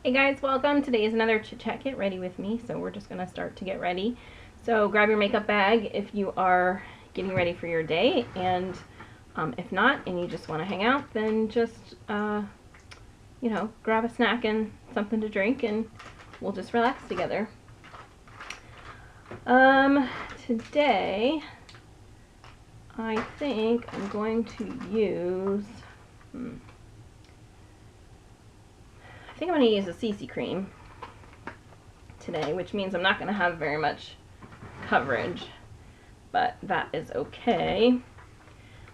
Hey guys, welcome. Today is another Chit Chat Get Ready with me, so we're just going to start to get ready. So grab your makeup bag if you are getting ready for your day, and if not, and you just want to hang out, then just, grab a snack and something to drink, and we'll just relax together. Today, I think I'm going to use... I think I'm going to use a CC cream today, which means I'm not going to have very much coverage, but that is okay.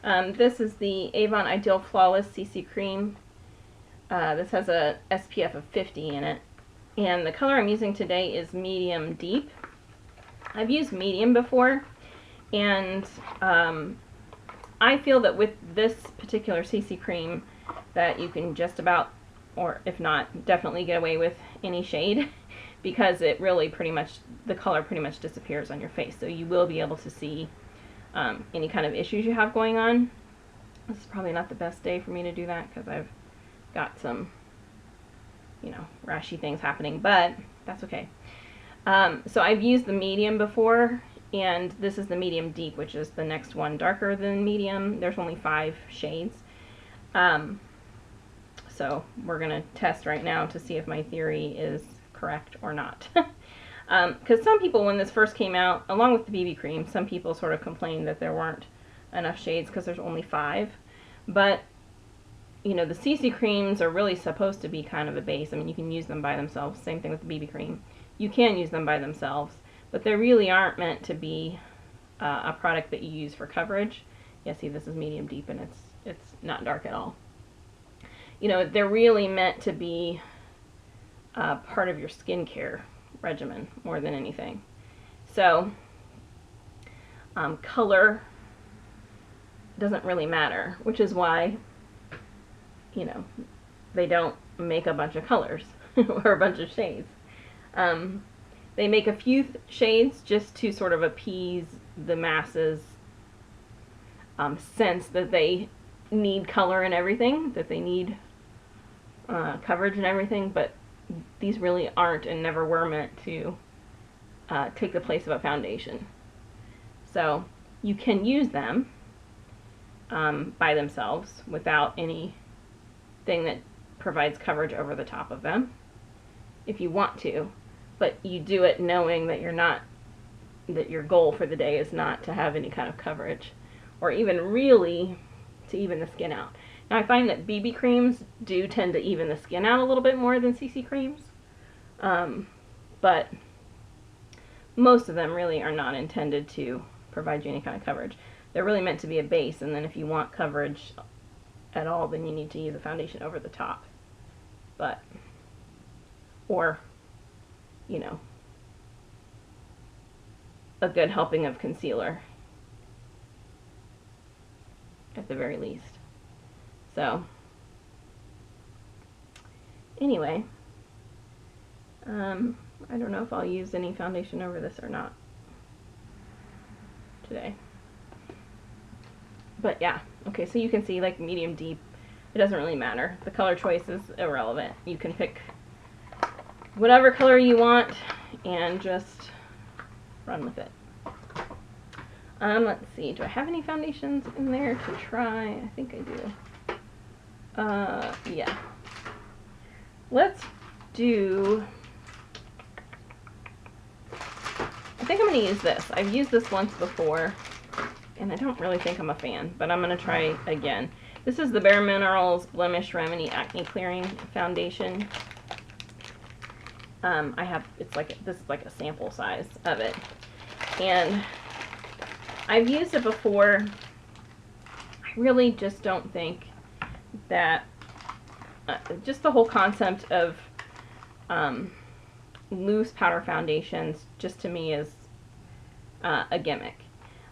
This is the Avon Ideal Flawless CC cream. This has a SPF of 50 in it, and the color I'm using today is medium deep. I've used medium before, and I feel that with this particular CC cream that you can just about, or if not, definitely get away with any shade, because it really pretty much, the color pretty much disappears on your face, so you will be able to see any kind of issues you have going on. This is probably not the best day for me to do that because I've got some, rashy things happening, but that's okay. So I've used the medium before, and this is the medium deep, which is the next one darker than medium. There's only 5 shades. So we're going to test right now to see if my theory is correct or not. Because some people, when this first came out, along with the BB cream, some people sort of complained that there weren't enough shades because there's only 5. But, the CC creams are really supposed to be kind of a base. I mean, you can use them by themselves. Same thing with the BB cream. You can use them by themselves, but they really aren't meant to be a product that you use for coverage. Yeah, see, this is medium deep, and it's not dark at all. They're really meant to be part of your skincare regimen more than anything. So, color doesn't really matter, which is why, they don't make a bunch of colors or a bunch of shades. They make a few shades just to sort of appease the masses' sense that they need color and everything, that they need coverage and everything, but these really aren't and never were meant to take the place of a foundation. So you can use them by themselves without anything that provides coverage over the top of them if you want to, but you do it knowing that that your goal for the day is not to have any kind of coverage or even really to even the skin out. Now I find that BB creams do tend to even the skin out a little bit more than CC creams, but most of them really are not intended to provide you any kind of coverage. They're really meant to be a base, and then if you want coverage at all, then you need to use a foundation over the top. Or, a good helping of concealer at the very least. So, anyway, I don't know if I'll use any foundation over this or not today. But yeah, okay, so you can see, like, medium deep, it doesn't really matter. The color choice is irrelevant. You can pick whatever color you want and just run with it. Let's see, do I have any foundations in there to try? I think I do. Yeah. Let's do, I think I'm going to use this. I've used this once before, and I don't really think I'm a fan, but I'm going to try again. This is the Bare Minerals Blemish Remedy Acne Clearing Foundation. This is like a sample size of it, and I've used it before. I really just don't think that just the whole concept of loose powder foundations just to me is a gimmick.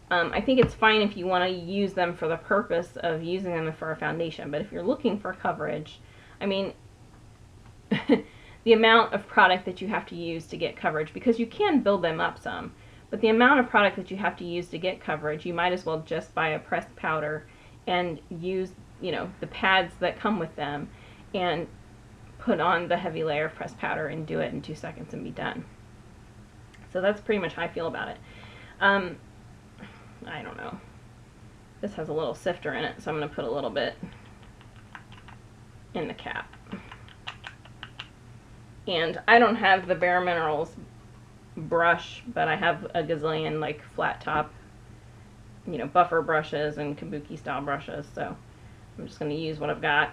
I think it's fine if you want to use them for the purpose of using them for a foundation, but if you're looking for coverage, I mean, the amount of product that you have to use to get coverage, because you can build them up some, but the amount of product that you have to use to get coverage, you might as well just buy a pressed powder and use, the pads that come with them and put on the heavy layer of pressed powder and do it in 2 seconds and be done. So that's pretty much how I feel about it. I don't know. This has a little sifter in it, so I'm going to put a little bit in the cap. And I don't have the Bare Minerals brush, but I have a gazillion like flat top, you know, buffer brushes and kabuki style brushes, so I'm just going to use what I've got.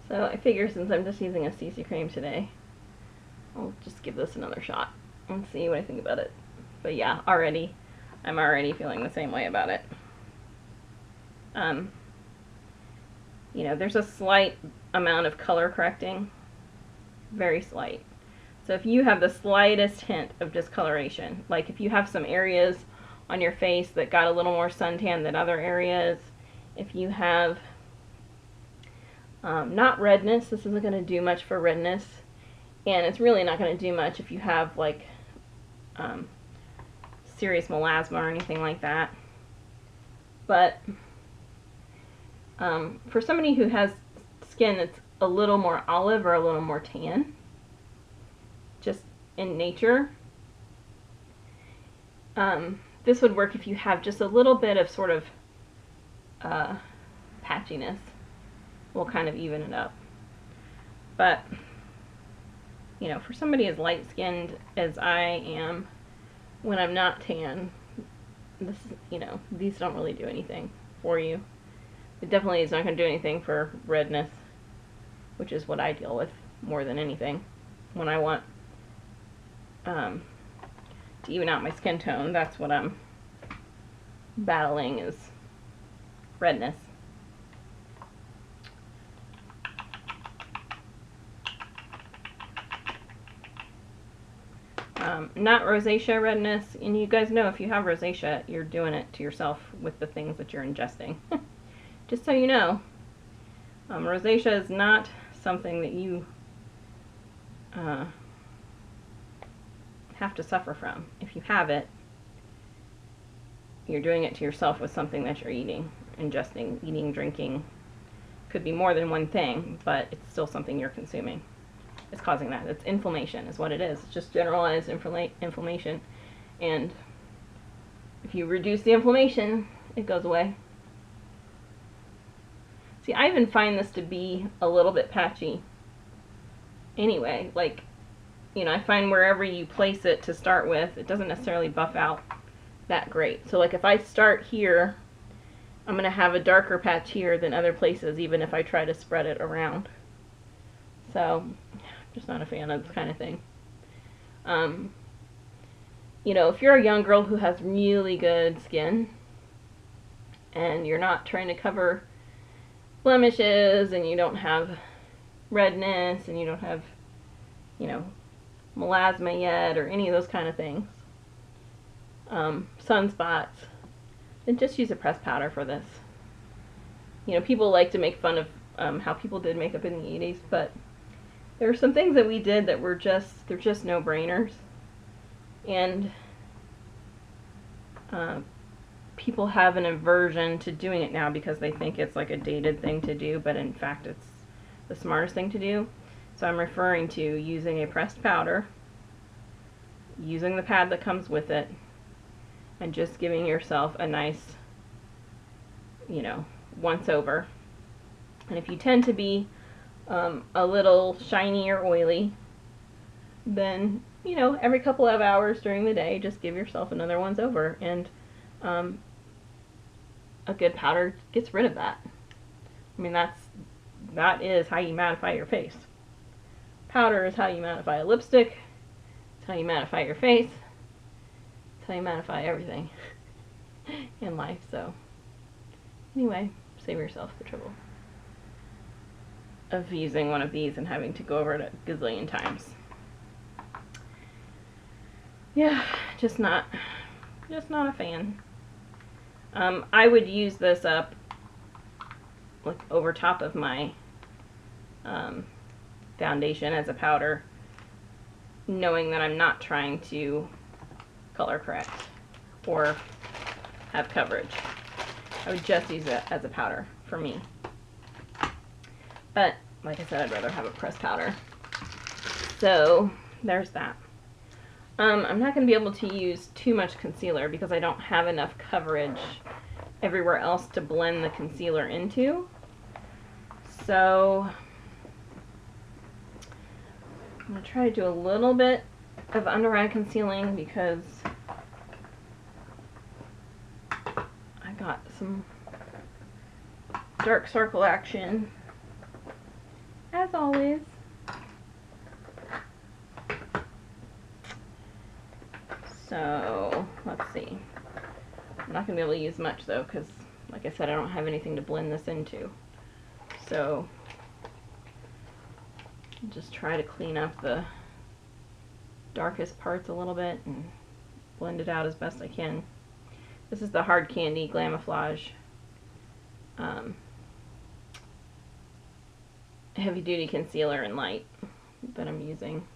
So I figure since I'm just using a CC cream today, I'll just give this another shot and see what I think about it. But yeah, I'm already feeling the same way about it. You know, there's a slight amount of color correcting, very slight. So if you have the slightest hint of discoloration, like if you have some areas on your face that got a little more suntan than other areas, if you have not redness, this isn't going to do much for redness, and it's really not going to do much if you have like serious melasma or anything like that. But for somebody who has skin that's a little more olive or a little more tan, just in nature, this would work if you have just a little bit of sort of patchiness. Will kind of even it up. But, you know, for somebody as light-skinned as I am, when I'm not tan, this, you know, these don't really do anything for you. It definitely is not going to do anything for redness, which is what I deal with more than anything. When I want to even out my skin tone, that's what I'm battling, is redness. Not rosacea redness, and you guys know if you have rosacea, you're doing it to yourself with the things that you're ingesting. Just so you know, rosacea is not something that you have to suffer from. If you have it, you're doing it to yourself with something that you're eating, ingesting, eating, drinking. Could be more than one thing, but it's still something you're consuming. It's causing that. It's inflammation is what it is. It's just generalized inflammation. And if you reduce the inflammation, it goes away. See, I even find this to be a little bit patchy anyway. Like, you know, I find wherever you place it to start with, it doesn't necessarily buff out that great. So like if I start here, I'm going to have a darker patch here than other places, even if I try to spread it around. So, just not a fan of this kind of thing. You know, if you're a young girl who has really good skin, and you're not trying to cover blemishes, and you don't have redness, and you don't have, you know, melasma yet, or any of those kind of things, sunspots, then just use a pressed powder for this. You know, people like to make fun of how people did makeup in the 80s, but there are some things that we did that were just, they're just no-brainers. And people have an aversion to doing it now because they think it's like a dated thing to do, but in fact it's the smartest thing to do. So I'm referring to using a pressed powder, using the pad that comes with it, and just giving yourself a nice, you know, once over. And if you tend to be a little shiny or oily, then, you know, every couple of hours during the day, just give yourself another once over, and a good powder gets rid of that. I mean, that is how you mattify your face. Powder is how you mattify a lipstick. It's how you mattify your face. It's how you mattify everything in life. So anyway, save yourself the trouble of using one of these and having to go over it a gazillion times. Yeah, just not a fan. I would use this up like over top of my foundation as a powder, knowing that I'm not trying to color correct or have coverage. I would just use it as a powder for me. But, like I said, I'd rather have a pressed powder. So, there's that. I'm not going to be able to use too much concealer because I don't have enough coverage everywhere else to blend the concealer into. So, I'm going to try to do a little bit of under eye concealing because I got some dark circle action, as always. So, let's see. I'm not going to be able to use much though because, like I said, I don't have anything to blend this into. So, just try to clean up the darkest parts a little bit and blend it out as best I can. This is the Hard Candy Glamouflage heavy duty concealer in light that I'm using.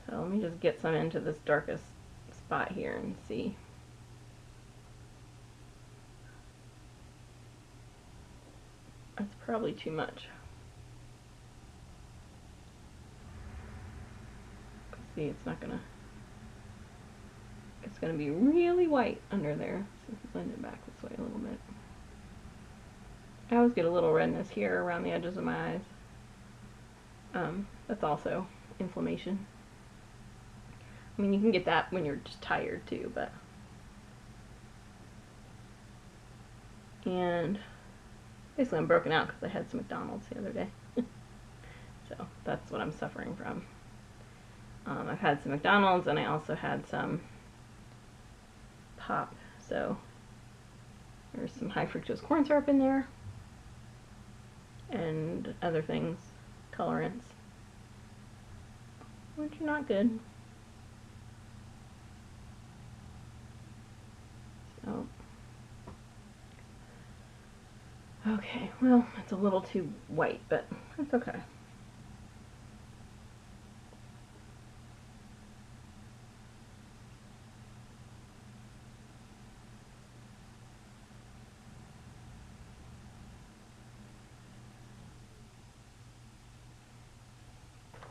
So let me just get some into this darkest spot here and see. That's probably too much. See, it's gonna be really white under there. So blend it back this way a little bit. I always get a little redness here around the edges of my eyes. That's also inflammation. I mean, you can get that when you're just tired too, but. And basically I'm broken out because I had some McDonald's the other day. So that's what I'm suffering from. I've had some McDonald's and I also had some pop. So there's some high fructose corn syrup in there. And other things, colorants, which are not good. So, okay, well, it's a little too white, but that's okay.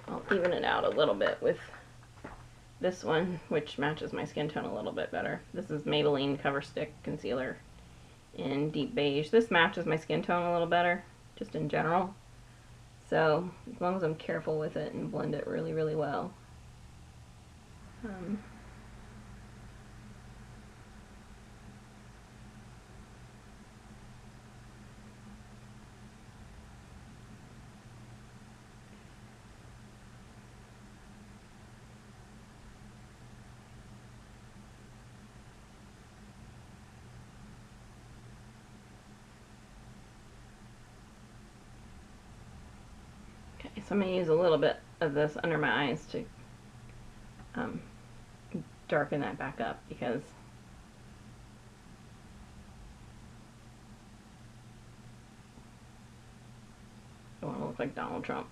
I'll even it out a little bit with this one, which matches my skin tone a little bit better. This is Maybelline Cover Stick Concealer in Deep Beige. This matches my skin tone a little better, just in general. So, as long as I'm careful with it and blend it really, really well. So I'm going to use a little bit of this under my eyes to darken that back up because I want to look like Donald Trump.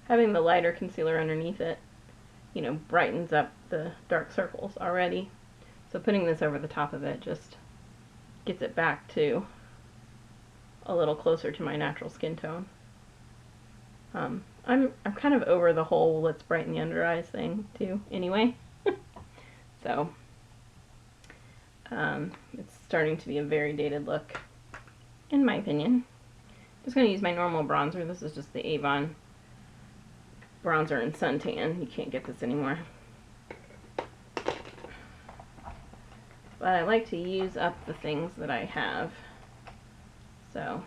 Having the lighter concealer underneath it, you know, brightens up the dark circles already. So putting this over the top of it just gets it back to a little closer to my natural skin tone. I'm kind of over the whole let's brighten the under eyes thing too anyway. So it's starting to be a very dated look in my opinion. Just going to use my normal bronzer. This is just the Avon bronzer and suntan. You can't get this anymore. But I like to use up the things that I have. So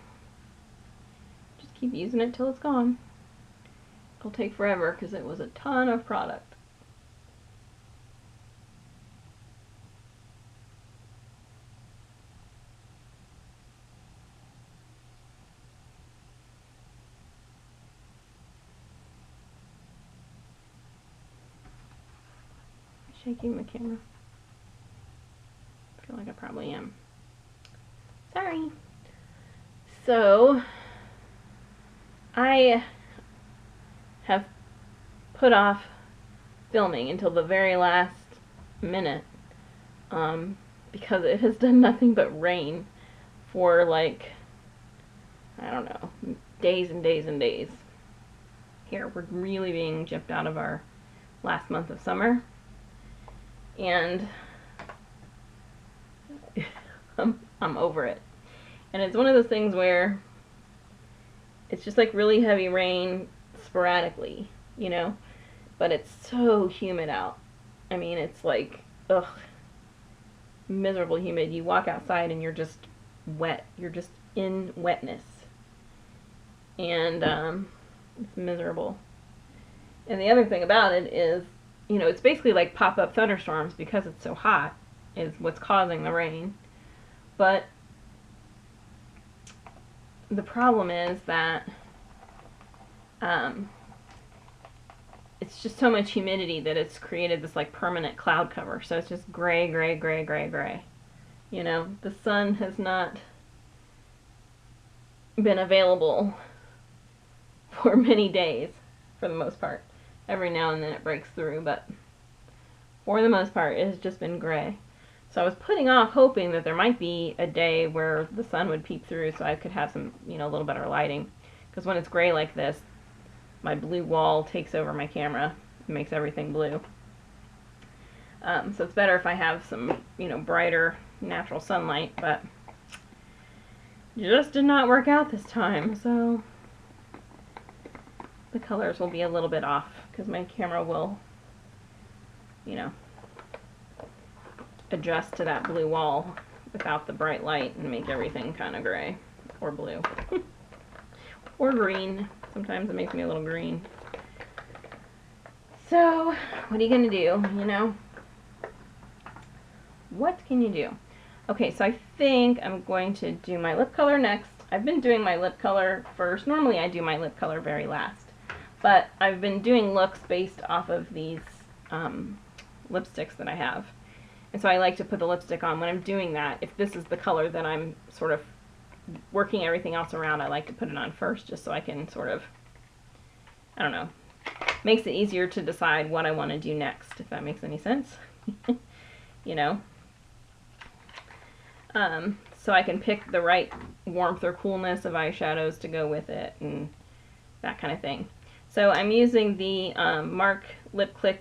just keep using it till it's gone. It'll take forever because it was a ton of product. shaking the camera? I feel like I probably am. Sorry. So, I have put off filming until the very last minute because it has done nothing but rain for like, I don't know, days and days and days. Here, we're really being gypped out of our last month of summer, and I'm over it. And it's one of those things where it's just like really heavy rain sporadically, you know, but it's so humid out. I mean, it's like, ugh, miserable humid. You walk outside and you're just wet. You're just in wetness. And it's miserable. And the other thing about it is, you know, it's basically like pop-up thunderstorms because it's so hot is what's causing the rain. But the problem is that it's just so much humidity that it's created this like permanent cloud cover. So it's just gray, gray, gray, gray, gray. You know, the sun has not been available for many days, for the most part. Every now and then it breaks through, but for the most part it has just been gray. So I was putting off hoping that there might be a day where the sun would peek through so I could have some, you know, a little better lighting. Because when it's gray like this, my blue wall takes over my camera and makes everything blue. So it's better if I have some, you know, brighter natural sunlight, but it just did not work out this time, so the colors will be a little bit off because my camera will, you know, adjust to that blue wall without the bright light and make everything kind of gray or blue or green. Sometimes it makes me a little green. So what are you gonna do, you know? What can you do? Okay, so I think I'm going to do my lip color next. I've been doing my lip color first. Normally I do my lip color very last, but I've been doing looks based off of these lipsticks that I have. And so I like to put the lipstick on when I'm doing that. If this is the color that I'm sort of working everything else around, I like to put it on first just so I can sort of, I don't know, makes it easier to decide what I want to do next, if that makes any sense. You know? So I can pick the right warmth or coolness of eyeshadows to go with it and that kind of thing. So I'm using the Mark Lipclick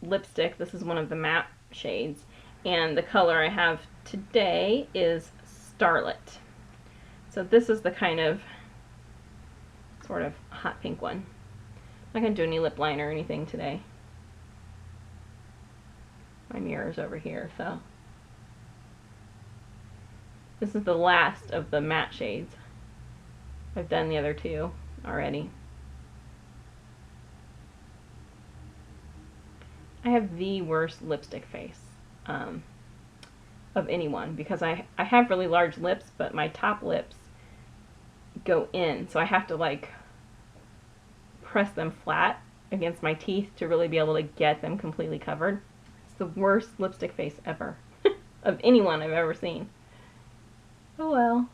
Lipstick. This is one of the matte shades. And the color I have today is Starlet. So this is the kind of sort of hot pink one. I'm not going to do any lip liner or anything today. My mirror's over here, so. This is the last of the matte shades. I've done the other two already. I have the worst lipstick face of anyone because I have really large lips, but my top lips go in, so I have to like press them flat against my teeth to really be able to get them completely covered. It's the worst lipstick face ever of anyone I've ever seen. Oh well.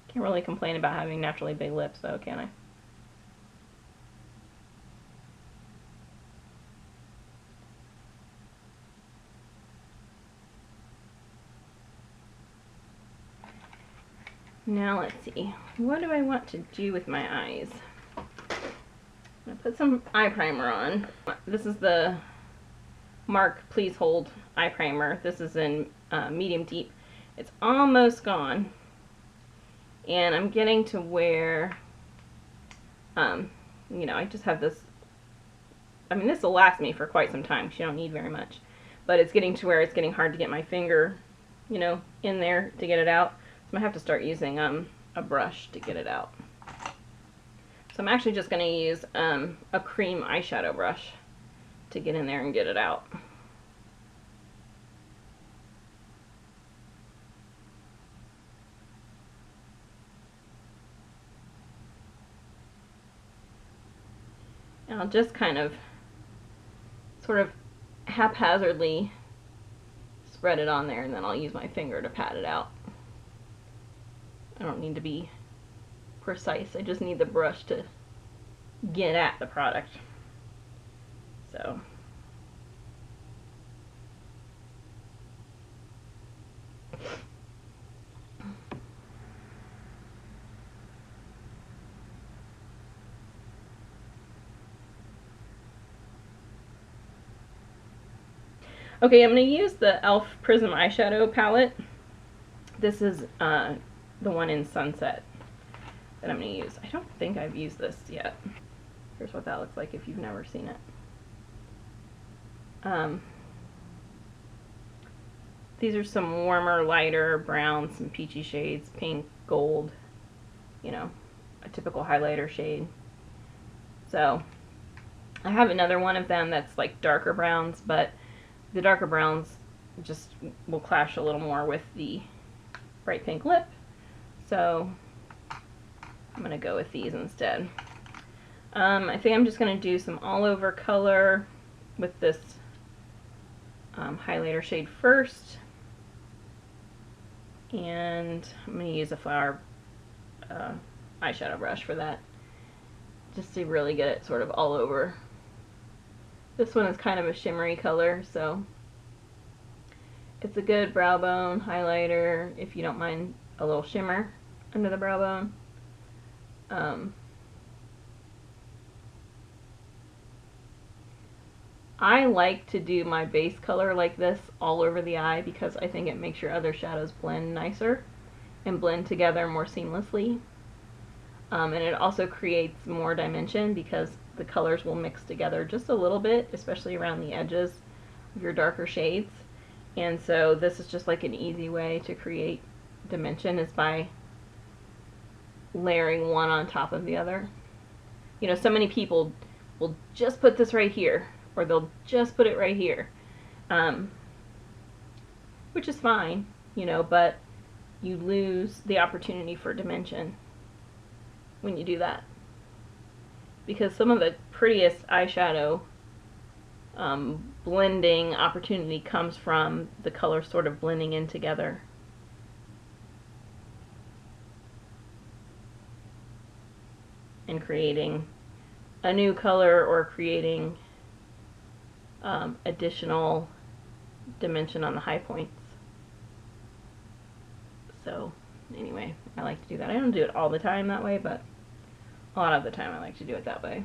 Can't really complain about having naturally big lips though, can I? Now let's see, what do I want to do with my eyes? I'm going to put some eye primer on. This is the Mark Please Hold eye primer. This is in medium deep. It's almost gone. And I'm getting to where, you know, I just have this, I mean, this will last me for quite some time because you don't need very much. But it's getting to where it's getting hard to get my finger, you know, in there to get it out. So I'm going to have to start using a brush to get it out. So I'm actually just going to use a cream eyeshadow brush to get in there and get it out. And I'll just kind of sort of haphazardly spread it on there, and then I'll use my finger to pat it out. I don't need to be precise, I just need the brush to get at the product. So okay, I'm going to use the e.l.f. Prism eyeshadow palette. This is the one in Sunset that I'm going to use. I don't think I've used this yet. Here's what that looks like if you've never seen it. These are some warmer, lighter browns, some peachy shades, pink, gold, you know, a typical highlighter shade. So I have another one of them that's like darker browns, but the darker browns just will clash a little more with the bright pink lip. So I'm going to go with these instead. I think I'm just going to do some all over color with this highlighter shade first. And I'm going to use a flower eyeshadow brush for that, just to really get it sort of all over. This one is kind of a shimmery color, so it's a good brow bone highlighter if you don't mind a little shimmer under the brow bone. I like to do my base color like this all over the eye because I think it makes your other shadows blend nicer and blend together more seamlessly. And it also creates more dimension because the colors will mix together just a little bit, especially around the edges of your darker shades. And so this is just like an easy way to create dimension, is by layering one on top of the other. You know, so many people will just put this right here, or they'll just put it right here, which is fine, you know, but you lose the opportunity for dimension when you do that, because some of the prettiest eyeshadow blending opportunity comes from the colors sort of blending in together. And creating a new color or creating additional dimension on the high points. So anyway, I like to do that. I don't do it all the time that way, but a lot of the time I like to do it that way.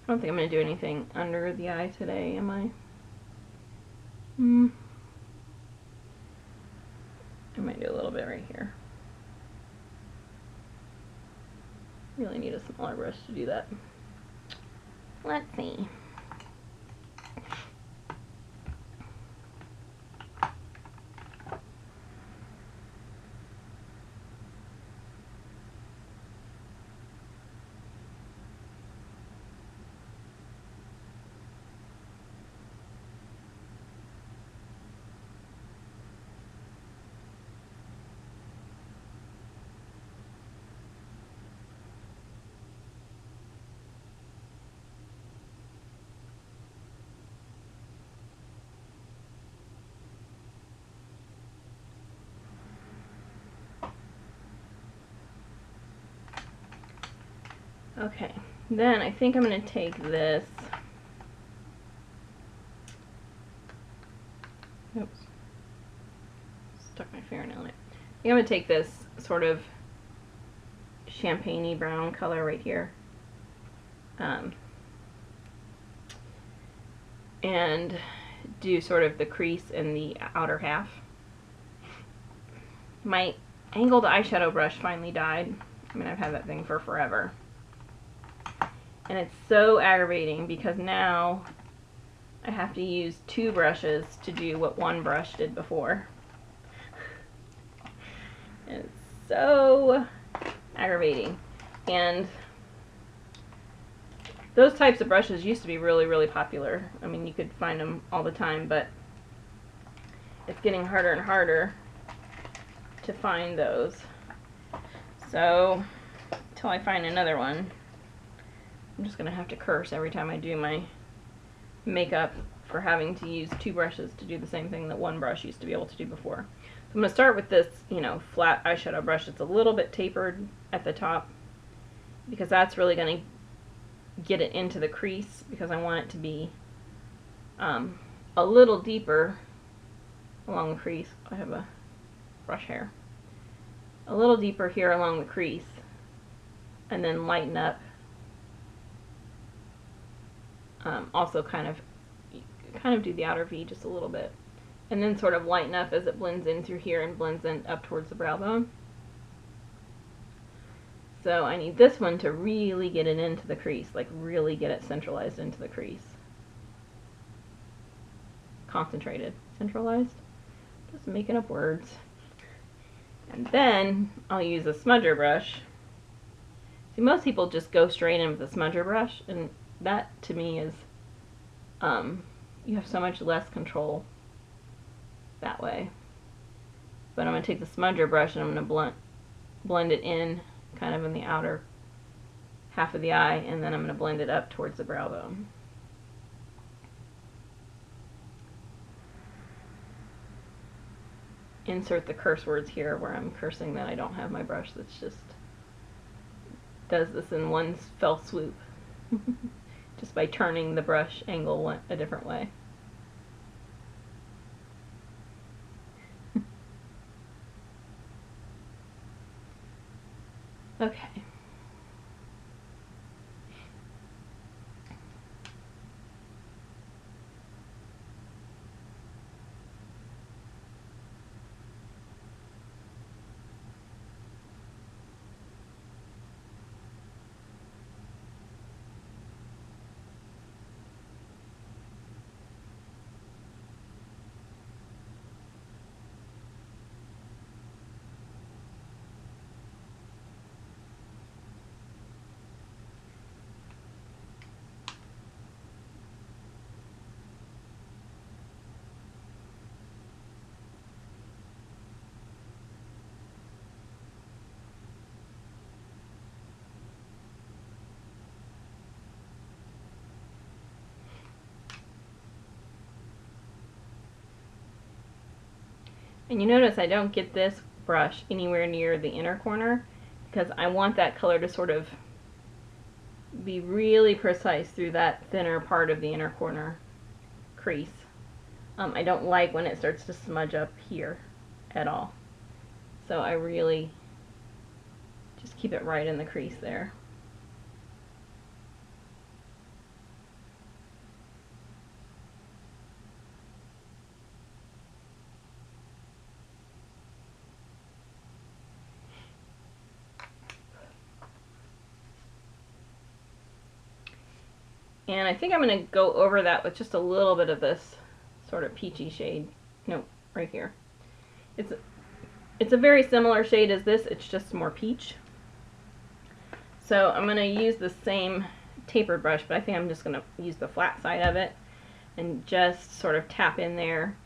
I don't think I'm going to do anything under the eye today, am I? I might do a little bit right here. Really need a smaller brush to do that. Let's see. Okay, then I think I'm going to take this, oops, stuck my fingernail in it. I think I'm going to take this sort of champagne-y brown color right here, and do sort of the crease in the outer half. My angled eyeshadow brush finally died. I mean, I've had that thing for forever. And it's so aggravating because now I have to use two brushes to do what one brush did before. And it's so aggravating. And those types of brushes used to be really, really popular. I mean, you could find them all the time, but it's getting harder and harder to find those. So, until I find another one, I'm just going to have to curse every time I do my makeup for having to use two brushes to do the same thing that one brush used to be able to do before. So I'm going to start with this, you know, flat eyeshadow brush. It's a little bit tapered at the top because that's really going to get it into the crease, because I want it to be a little deeper along the crease. I have a brush hair. A little deeper here along the crease, and then lighten up. Also kind of do the outer V just a little bit, and then sort of lighten up as it blends in through here and blends in up towards the brow bone. So I need this one to really get it into the crease, like really get it centralized into the crease. Concentrated. Centralized? Just making up words. And then I'll use a smudger brush. See, most people just go straight in with a smudger brush, and that to me is, you have so much less control that way. But I'm going to take the smudger brush and I'm going to blend it in kind of in the outer half of the eye, and then I'm going to blend it up towards the brow bone. Insert the curse words here where I'm cursing that I don't have my brush that's just does this in one fell swoop just by turning the brush angle a different way. Okay. And you notice I don't get this brush anywhere near the inner corner because I want that color to sort of be really precise through that thinner part of the inner corner crease. I don't like when it starts to smudge up here at all. So I really just keep it right in the crease there. And I think I'm going to go over that with just a little bit of this sort of peachy shade. No, right here. It's a very similar shade as this, it's just more peach. So I'm going to use the same tapered brush, but I think I'm just going to use the flat side of it and just sort of tap in there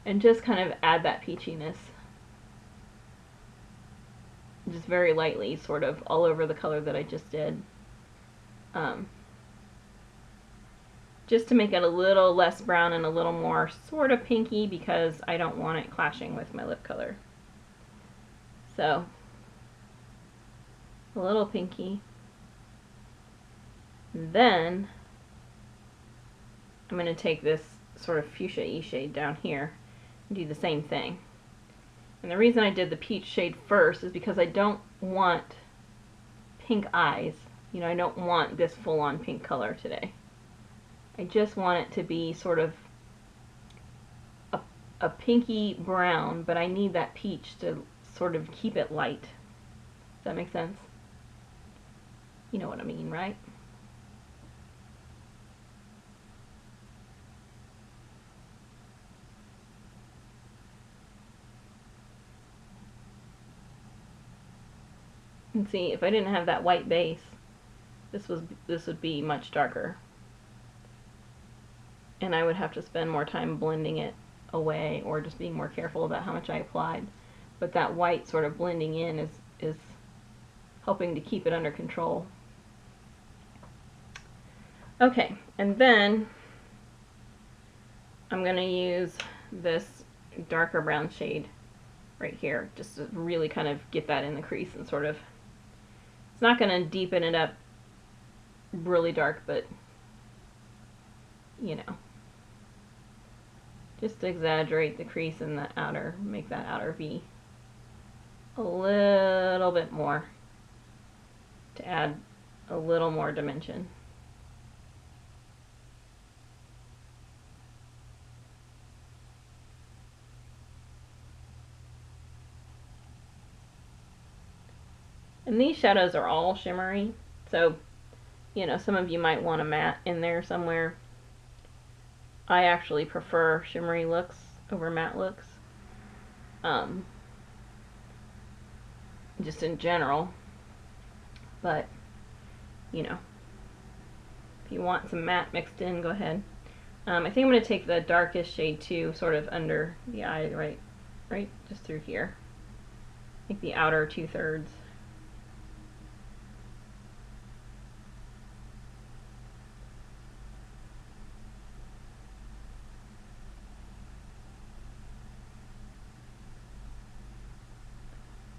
and just kind of add that peachiness. Just very lightly, sort of all over the color that I just did. Just to make it a little less brown and a little more sort of pinky, because I don't want it clashing with my lip color. So, a little pinky. And then I'm going to take this sort of fuchsia-y shade down here and do the same thing. And the reason I did the peach shade first is because I don't want pink eyes. You know, I don't want this full-on pink color today. I just want it to be sort of a pinky brown, but I need that peach to sort of keep it light. Does that make sense? You know what I mean, right? And see, if I didn't have that white base, this would be much darker. And I would have to spend more time blending it away or just being more careful about how much I applied. But that white sort of blending in is helping to keep it under control. Okay, and then I'm going to use this darker brown shade right here, just to really kind of get that in the crease and sort of, it's not going to deepen it up really dark, but you know, just to exaggerate the crease in the outer, make that outer V a little bit more, to add a little more dimension. And these shadows are all shimmery, so, you know, some of you might want a matte in there somewhere. I actually prefer shimmery looks over matte looks, just in general. But, you know, if you want some matte mixed in, go ahead. I think I'm going to take the darkest shade too, sort of under the eye, right just through here. Like the outer 2/3.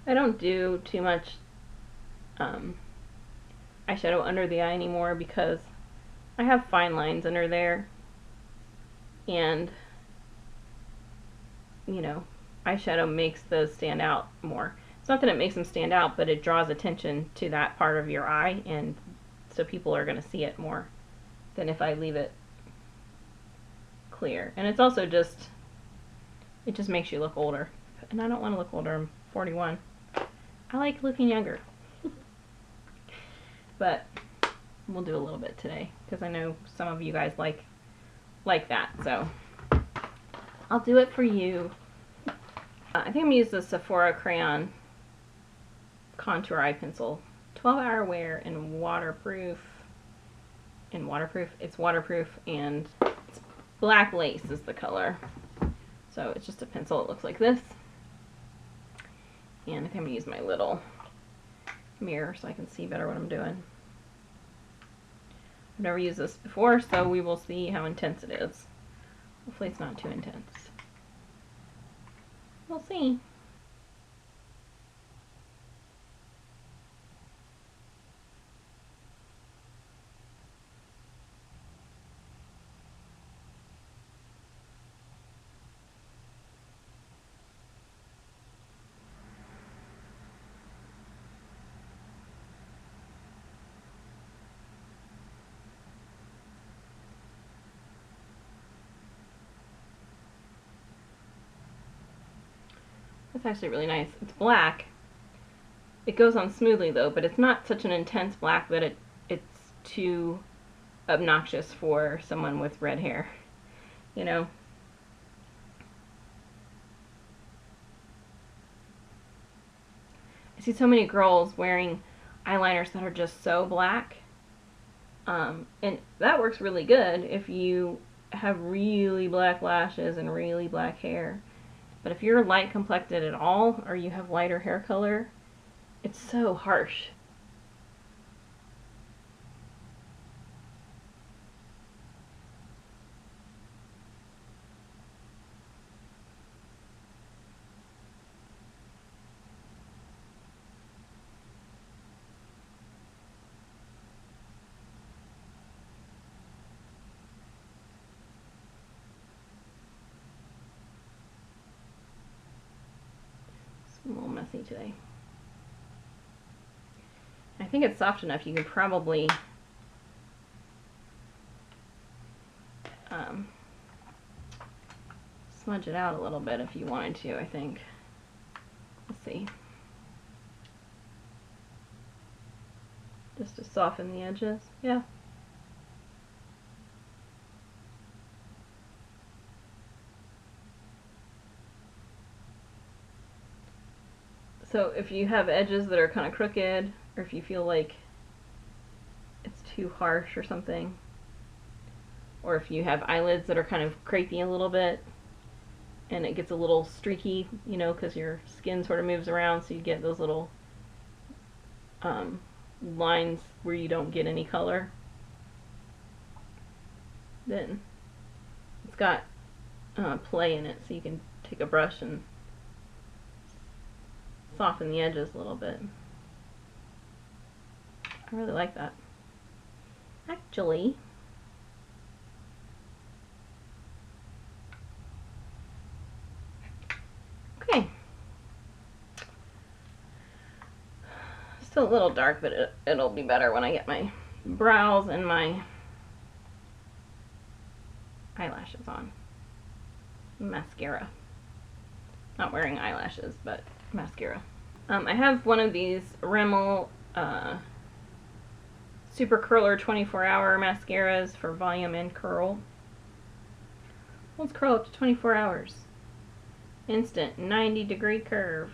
I don't do too much eyeshadow under the eye anymore because I have fine lines under there, and you know, eyeshadow makes those stand out more. It's not that it makes them stand out, but it draws attention to that part of your eye, and so people are going to see it more than if I leave it clear. And it's also just, it just makes you look older, and I don't want to look older. I'm 41. I like looking younger. But we'll do a little bit today because I know some of you guys like that, so I'll do it for you. I think I'm going to use the Sephora Crayon Contour Eye Pencil. 12-hour wear and waterproof. It's waterproof, and it's black lace is the color. So it's just a pencil. It looks like this. And I think I'm going to use my little mirror so I can see better what I'm doing. I've never used this before, so we will see how intense it is. Hopefully it's not too intense. We'll see. That's actually really nice. It's black. It goes on smoothly though, but it's not such an intense black that it's too obnoxious for someone with red hair, you know? I see so many girls wearing eyeliners that are just so black, and that works really good if you have really black lashes and really black hair. But if you're light complected at all, or you have lighter hair color, it's so harsh. It's a little messy today. I think it's soft enough. You could probably smudge it out a little bit if you wanted to, I think. Let's see. Just to soften the edges. Yeah. So if you have edges that are kind of crooked, or if you feel like it's too harsh or something, or if you have eyelids that are kind of crepey a little bit, and it gets a little streaky, you know, because your skin sort of moves around, so you get those little lines where you don't get any color. Then it's got play in it, so you can take a brush and soften the edges a little bit. I really like that. Actually, okay. Still a little dark, but it'll be better when I get my brows and my eyelashes on. Mascara. Not wearing eyelashes, but mascara. I have one of these Rimmel Super Curler 24-hour mascaras for volume and curl. Let's curl up to 24 hours. Instant 90-degree curve.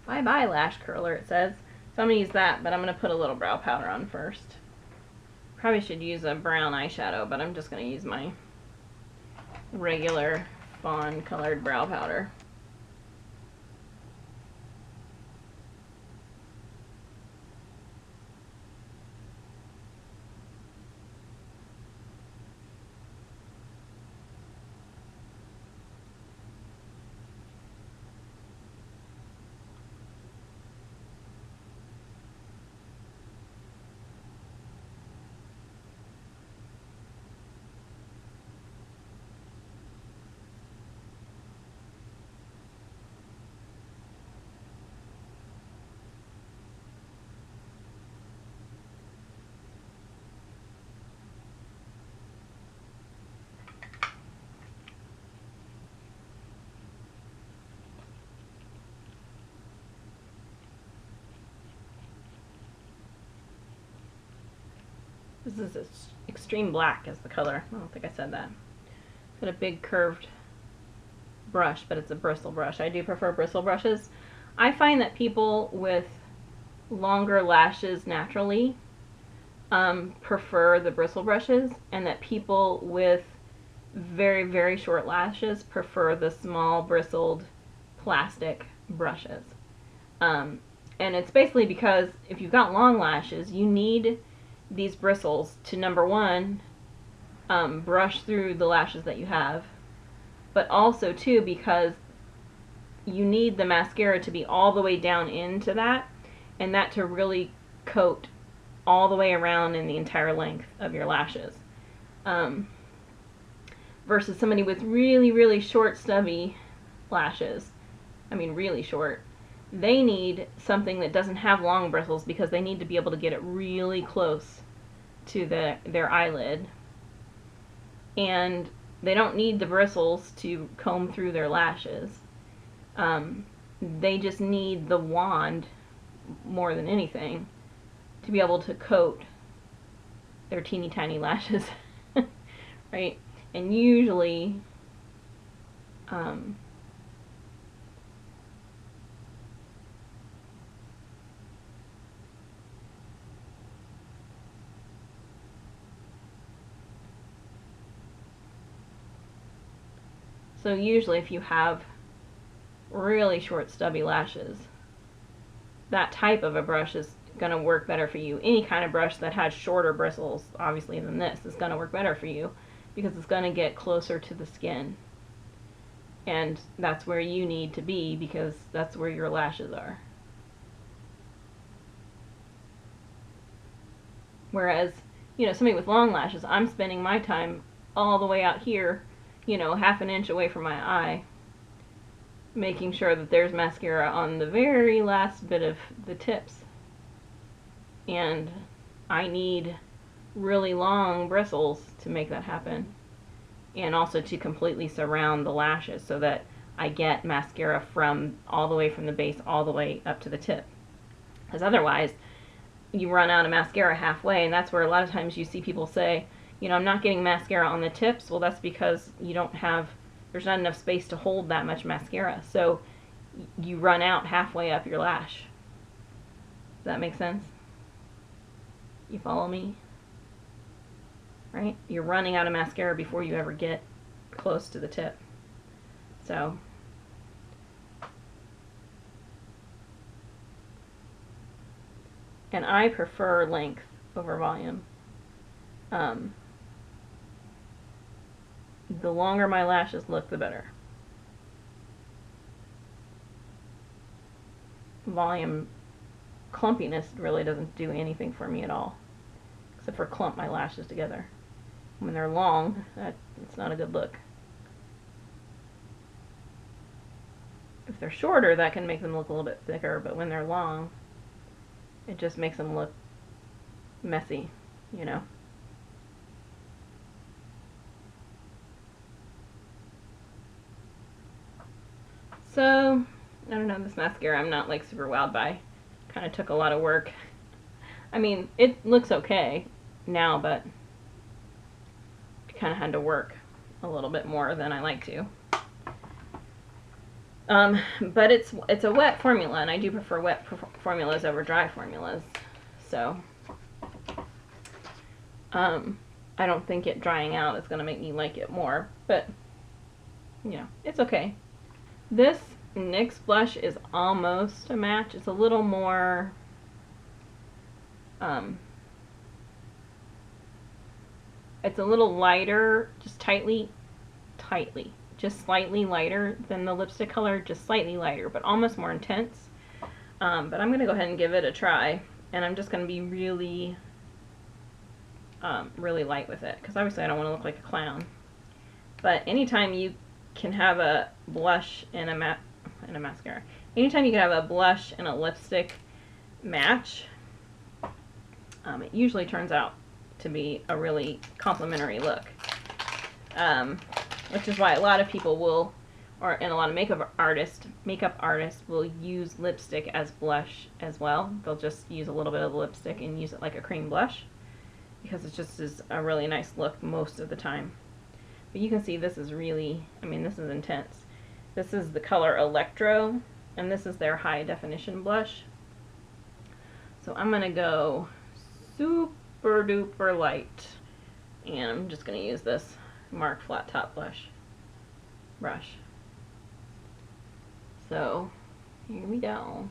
Bye bye lash curler, it says. So I'm going to use that, but I'm going to put a little brow powder on first. Probably should use a brown eyeshadow, but I'm just going to use my regular fawn colored brow powder. This is extreme black as the color. I don't think I said that. Got a big curved brush, but it's a bristle brush. I do prefer bristle brushes. I find that people with longer lashes naturally prefer the bristle brushes, and that people with very, very short lashes prefer the small bristled plastic brushes. And it's basically because if you've got long lashes, you need these bristles to, number one, brush through the lashes that you have, but also too because you need the mascara to be all the way down into that, and that to really coat all the way around in the entire length of your lashes. Versus somebody with really, really short, stubby lashes, I mean really short, they need something that doesn't have long bristles because they need to be able to get it really close to their eyelid. And they don't need the bristles to comb through their lashes. They just need the wand more than anything to be able to coat their teeny tiny lashes. Right? And usually so usually if you have really short stubby lashes, that type of a brush is going to work better for you. Any kind of brush that has shorter bristles, obviously, than this is going to work better for you because it's going to get closer to the skin. And that's where you need to be because that's where your lashes are. Whereas, you know, somebody with long lashes, I'm spending my time all the way out here, you know, half an inch away from my eye, making sure that there's mascara on the very last bit of the tips. And I need really long bristles to make that happen. And also to completely surround the lashes so that I get mascara from all the way from the base all the way up to the tip. Because otherwise, you run out of mascara halfway, and that's where a lot of times you see people say, you know, I'm not getting mascara on the tips. Well, that's because you don't have, there's not enough space to hold that much mascara. So you run out halfway up your lash. Does that make sense? You follow me? Right? You're running out of mascara before you ever get close to the tip. So and I prefer length over volume. The longer my lashes look, the better. Volume clumpiness really doesn't do anything for me at all, except for clump my lashes together. When they're long, it's not a good look. If they're shorter, that can make them look a little bit thicker, but when they're long, it just makes them look messy, you know. So, I don't know, this mascara I'm not like super wowed by. Kind of took a lot of work. I mean, it looks okay now, but I kind of had to work a little bit more than I like to. But it's a wet formula, and I do prefer wet formulas over dry formulas. So, I don't think it drying out is going to make me like it more, but, you know, it's okay. This NYX blush is almost a match. It's a little more, it's a little lighter, just just slightly lighter than the lipstick color, just slightly lighter, but almost more intense. But I'm going to go ahead and give it a try, and I'm just going to be really, really light with it, because obviously I don't want to look like a clown. But anytime you can have a blush and a mascara, anytime you can have a blush and a lipstick match, it usually turns out to be a really complimentary look. Which is why a lot of people will, and a lot of makeup artists will use lipstick as blush as well. They'll just use a little bit of the lipstick and use it like a cream blush, because it just is a really nice look most of the time. But you can see this is really, I mean, this is intense. This is the color Electro, and this is their high definition blush. So I'm going to go super duper light, and I'm just going to use this Mark Flat Top brush. So here we go.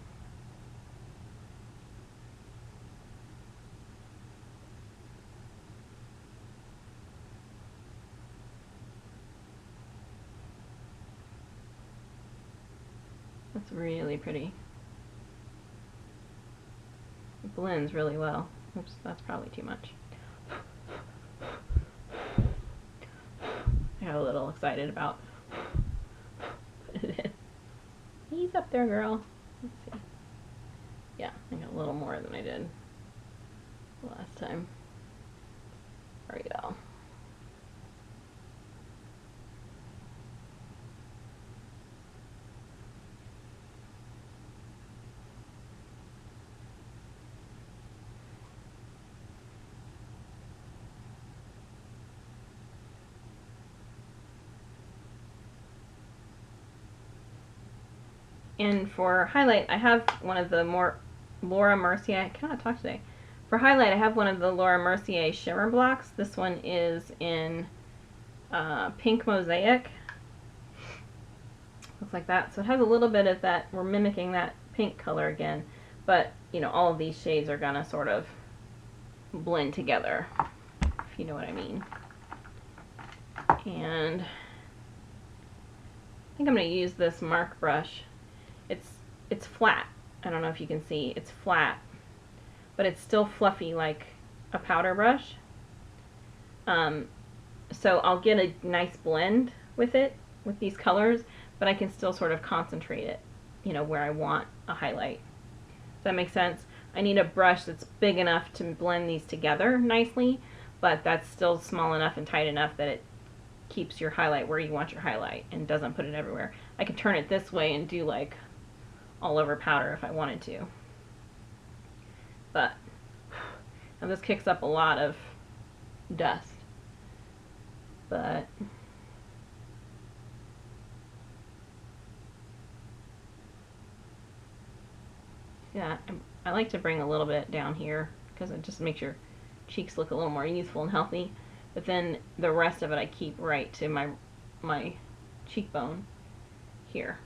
That's really pretty. It blends really well. Oops, that's probably too much. I got a little excited about putting it in. Ease up there, girl. Let's see. Yeah, I got a little more than I did last time. There we go. And for highlight, I have one of the more Laura Mercier, I cannot talk today. For highlight, I have one of the Laura Mercier shimmer blocks. This one is in Pink Mosaic. Looks like that. So it has a little bit of that, we're mimicking that pink color again, but you know, all of these shades are gonna sort of blend together, if you know what I mean. And I think I'm gonna use this Mark brush. It's flat. I don't know if you can see. It's flat, but it's still fluffy like a powder brush. So I'll get a nice blend with it, with these colors, but I can still sort of concentrate it, you know, where I want a highlight. Does that make sense? I need a brush that's big enough to blend these together nicely, but that's still small enough and tight enough that it keeps your highlight where you want your highlight and doesn't put it everywhere. I can turn it this way and do like all over powder if I wanted to. But now this kicks up a lot of dust. But yeah, I like to bring a little bit down here because it just makes your cheeks look a little more youthful and healthy. But then the rest of it I keep right to my cheekbone here.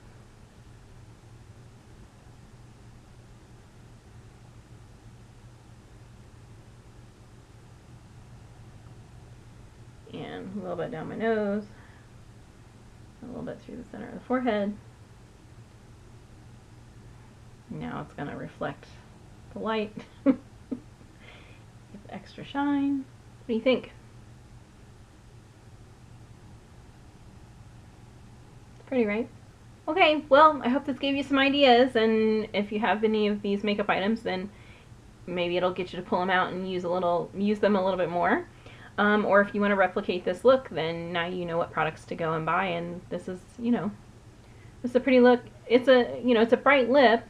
And a little bit down my nose. A little bit through the center of the forehead. Now it's going to reflect the light. Give extra shine. What do you think? It's pretty, right? Okay, well, I hope this gave you some ideas, and if you have any of these makeup items, then maybe it'll get you to pull them out and use them a little bit more. Or if you want to replicate this look, then now you know what products to go and buy, and this is, you know, this is a pretty look. It's a, you know, it's a bright lip,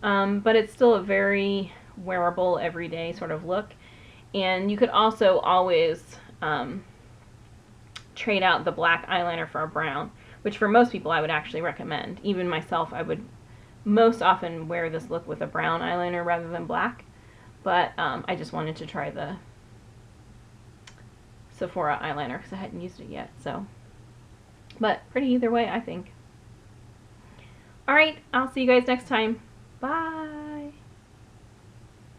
but it's still a very wearable, everyday sort of look. And you could also always trade out the black eyeliner for a brown, which for most people I would actually recommend. Even myself, I would most often wear this look with a brown eyeliner rather than black. But I just wanted to try the Sephora eyeliner because I hadn't used it yet. So, but pretty either way, I think. Alright, I'll see you guys next time. Bye!